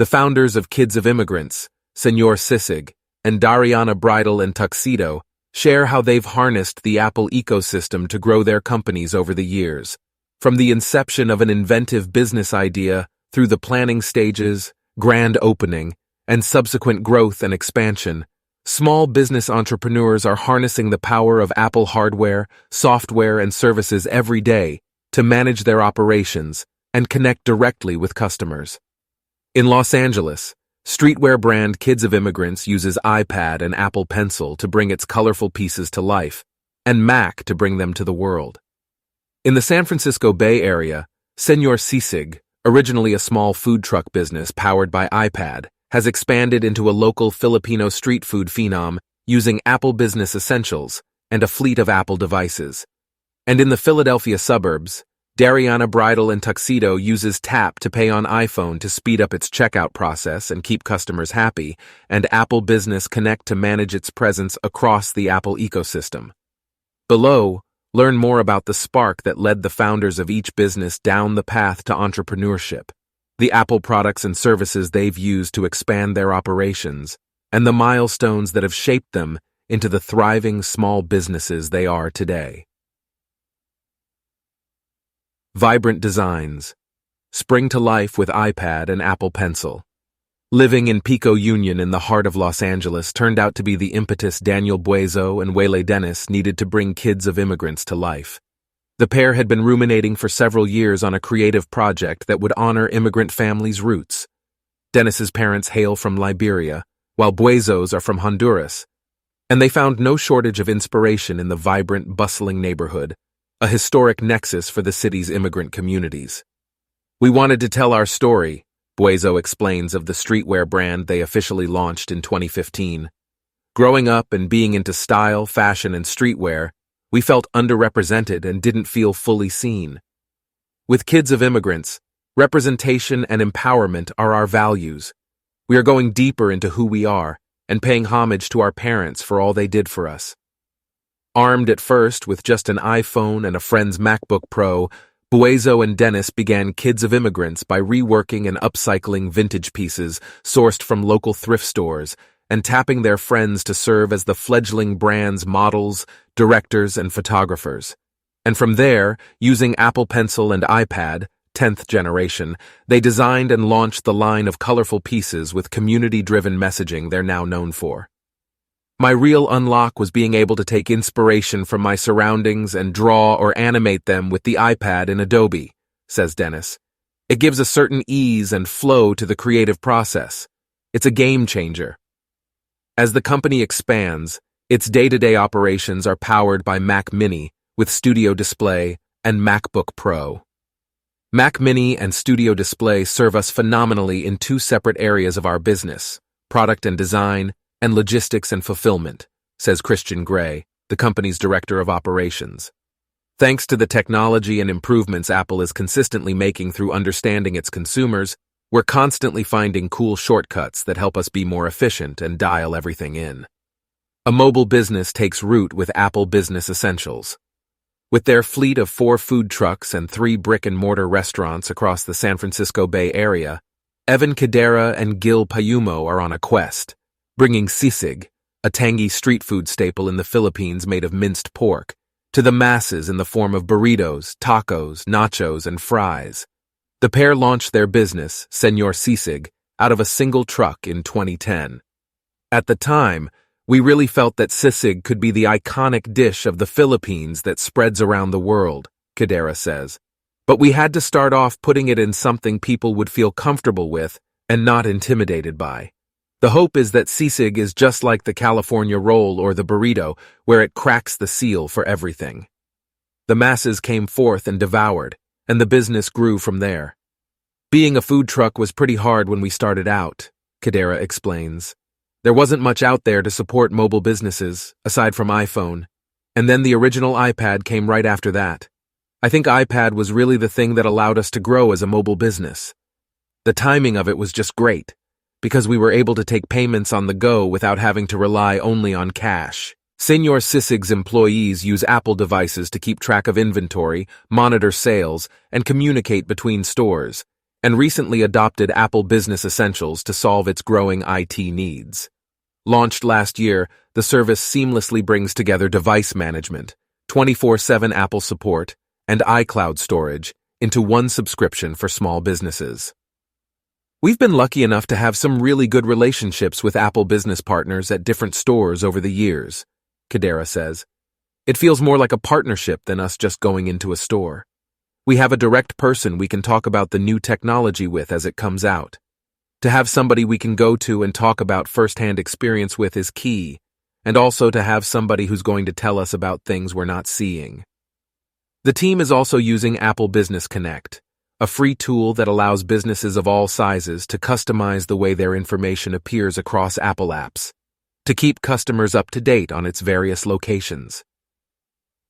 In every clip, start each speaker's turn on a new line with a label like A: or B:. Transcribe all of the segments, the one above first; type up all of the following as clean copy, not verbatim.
A: The founders of Kids of Immigrants, Senor Sisig, and Dariana Bridal and Tuxedo, share how they've harnessed the Apple ecosystem to grow their companies over the years. From the inception of an inventive business idea through the planning stages, grand opening, and subsequent growth and expansion, small business entrepreneurs are harnessing the power of Apple hardware, software, and services every day to manage their operations and connect directly with customers. In Los Angeles, streetwear brand Kids of Immigrants uses iPad and Apple Pencil to bring its colorful pieces to life, and Mac to bring them to the world. In the San Francisco Bay Area, Senor Sisig, originally a small food truck business powered by iPad, has expanded into a local Filipino street food phenom using Apple Business Essentials and a fleet of Apple devices. And in the Philadelphia suburbs, Dariana Bridal and Tuxedo uses Tap to pay on iPhone to speed up its checkout process and keep customers happy, and Apple Business Connect to manage its presence across the Apple ecosystem. Below, learn more about the spark that led the founders of each business down the path to entrepreneurship, the Apple products and services they've used to expand their operations, and the milestones that have shaped them into the thriving small businesses they are today. Vibrant designs. Spring to life with iPad and Apple Pencil. Living in Pico Union in the heart of Los Angeles turned out to be the impetus Daniel Buezo and Wele Dennis needed to bring Kids of Immigrants to life. The pair had been ruminating for several years on a creative project that would honor immigrant families' roots. Dennis's parents hail from Liberia, while Buezo's are from Honduras, and they found no shortage of inspiration in the vibrant, bustling neighborhood, a historic nexus for the city's immigrant communities. We wanted to tell our story, Buezo explains of the streetwear brand they officially launched in 2015. Growing up and being into style, fashion, and streetwear, we felt underrepresented and didn't feel fully seen. With Kids of Immigrants, representation and empowerment are our values. We are going deeper into who we are and paying homage to our parents for all they did for us. Armed at first with just an iPhone and a friend's MacBook Pro, Buezo and Dennis began Kids of Immigrants by reworking and upcycling vintage pieces sourced from local thrift stores and tapping their friends to serve as the fledgling brand's models, directors, and photographers. And from there, using Apple Pencil and iPad, 10th generation, they designed and launched the line of colorful pieces with community-driven messaging they're now known for. My real unlock was being able to take inspiration from my surroundings and draw or animate them with the iPad in Adobe, says Dennis. It gives a certain ease and flow to the creative process. It's a game changer. As the company expands, its day-to-day operations are powered by Mac Mini with Studio Display and MacBook Pro. Mac Mini and Studio Display serve us phenomenally in two separate areas of our business, product and design, and logistics and fulfillment, says Christian Gray, the company's director of operations. Thanks to the technology and improvements Apple is consistently making through understanding its consumers, we're constantly finding cool shortcuts that help us be more efficient and dial everything in. A mobile business takes root with Apple Business Essentials. With their fleet of 4 food trucks and 3 brick-and-mortar restaurants across the San Francisco Bay Area, Evan Cadera and Gil Payumo are on a quest, bringing sisig, a tangy street food staple in the Philippines made of minced pork, to the masses in the form of burritos, tacos, nachos, and fries. The pair launched their business, Senor Sisig, out of a single truck in 2010. At the time, we really felt that sisig could be the iconic dish of the Philippines that spreads around the world, Cadera says. But we had to start off putting it in something people would feel comfortable with and not intimidated by. The hope is that sisig is just like the California roll or the burrito, where it cracks the seal for everything. The masses came forth and devoured, and the business grew from there. Being a food truck was pretty hard when we started out, Cadera explains. There wasn't much out there to support mobile businesses, aside from iPhone, and then the original iPad came right after that. I think iPad was really the thing that allowed us to grow as a mobile business. The timing of it was just great, because we were able to take payments on the go without having to rely only on cash. Senor Sisig's employees use Apple devices to keep track of inventory, monitor sales, and communicate between stores, and recently adopted Apple Business Essentials to solve its growing IT needs. Launched last year, the service seamlessly brings together device management, 24/7 Apple support, and iCloud storage into one subscription for small businesses. We've been lucky enough to have some really good relationships with Apple business partners at different stores over the years, Kadera says. It feels more like a partnership than us just going into a store. We have a direct person we can talk about the new technology with as it comes out. To have somebody we can go to and talk about firsthand experience with is key, and also to have somebody who's going to tell us about things we're not seeing. The team is also using Apple Business Connect, a free tool that allows businesses of all sizes to customize the way their information appears across Apple apps, to keep customers up to date on its various locations.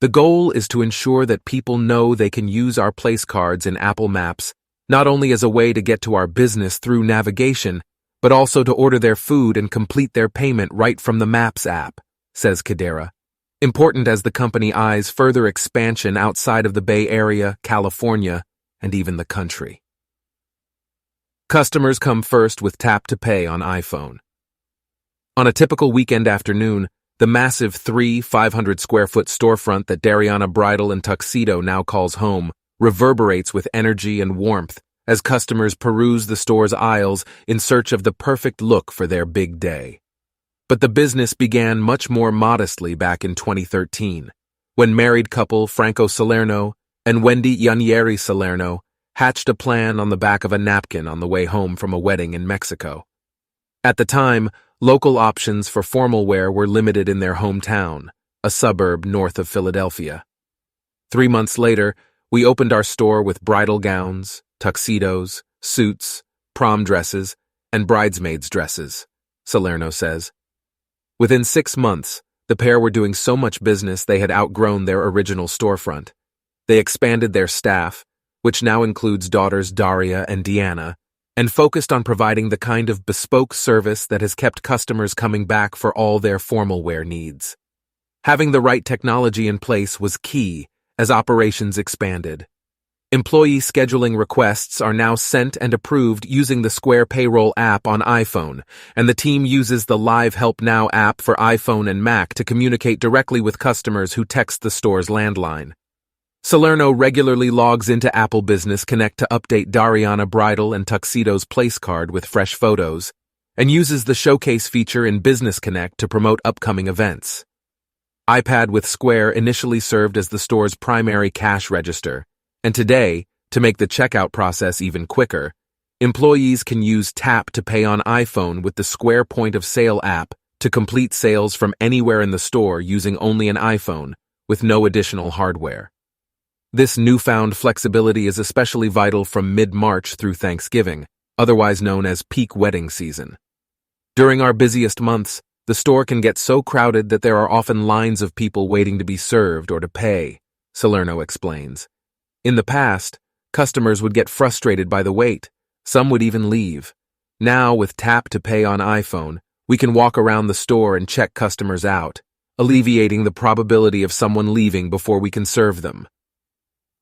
A: The goal is to ensure that people know they can use our place cards in Apple Maps not only as a way to get to our business through navigation, but also to order their food and complete their payment right from the Maps app, says Kadera, important as the company eyes further expansion outside of the Bay Area, California, and even the country. Customers come first with Tap to Pay on iPhone. On a typical weekend afternoon, the massive 500-square-foot storefront that Dariana Bridal and Tuxedo now calls home reverberates with energy and warmth as customers peruse the store's aisles in search of the perfect look for their big day. But the business began much more modestly back in 2013, when married couple Franco Salerno and Wendy Yanieri Salerno hatched a plan on the back of a napkin on the way home from a wedding in Mexico. At the time, local options for formal wear were limited in their hometown, a suburb north of Philadelphia. 3 months later, we opened our store with bridal gowns, tuxedos, suits, prom dresses, and bridesmaids' dresses, Salerno says. Within 6 months, the pair were doing so much business they had outgrown their original storefront. They expanded their staff, which now includes daughters Daria and Deanna, and focused on providing the kind of bespoke service that has kept customers coming back for all their formal wear needs. Having the right technology in place was key as operations expanded. Employee scheduling requests are now sent and approved using the Square Payroll app on iPhone, and the team uses the Live Help Now app for iPhone and Mac to communicate directly with customers who text the store's landline. Salerno regularly logs into Apple Business Connect to update Dariana Bridal and Tuxedo's place card with fresh photos, and uses the Showcase feature in Business Connect to promote upcoming events. iPad with Square initially served as the store's primary cash register, and today, to make the checkout process even quicker, employees can use Tap to Pay on iPhone with the Square Point of Sale app to complete sales from anywhere in the store using only an iPhone, with no additional hardware. This newfound flexibility is especially vital from mid-March through Thanksgiving, otherwise known as peak wedding season. During our busiest months, the store can get so crowded that there are often lines of people waiting to be served or to pay, Salerno explains. In the past, customers would get frustrated by the wait. Some would even leave. Now, with Tap to Pay on iPhone, we can walk around the store and check customers out, alleviating the probability of someone leaving before we can serve them.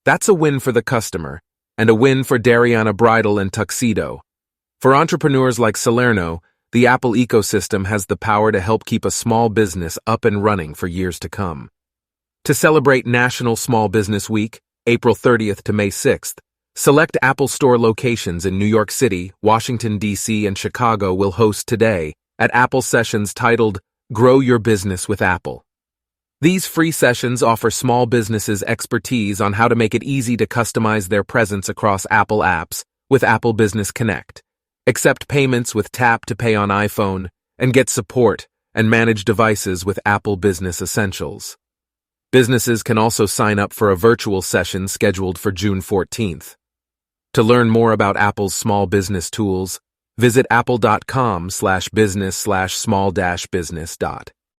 A: That's a win for the customer, and a win for Dariana Bridal and Tuxedo. For entrepreneurs like Salerno, the Apple ecosystem has the power to help keep a small business up and running for years to come. To celebrate National Small Business Week, April 30th to May 6th, select Apple Store locations in New York City, Washington, D.C., and Chicago will host today at Apple sessions titled Grow Your Business with Apple. These free sessions offer small businesses expertise on how to make it easy to customize their presence across Apple apps with Apple Business Connect, accept payments with Tap to Pay on iPhone, and get support and manage devices with Apple Business Essentials. Businesses can also sign up for a virtual session scheduled for June 14th. To learn more about Apple's small business tools, visit apple.com/business/small-business.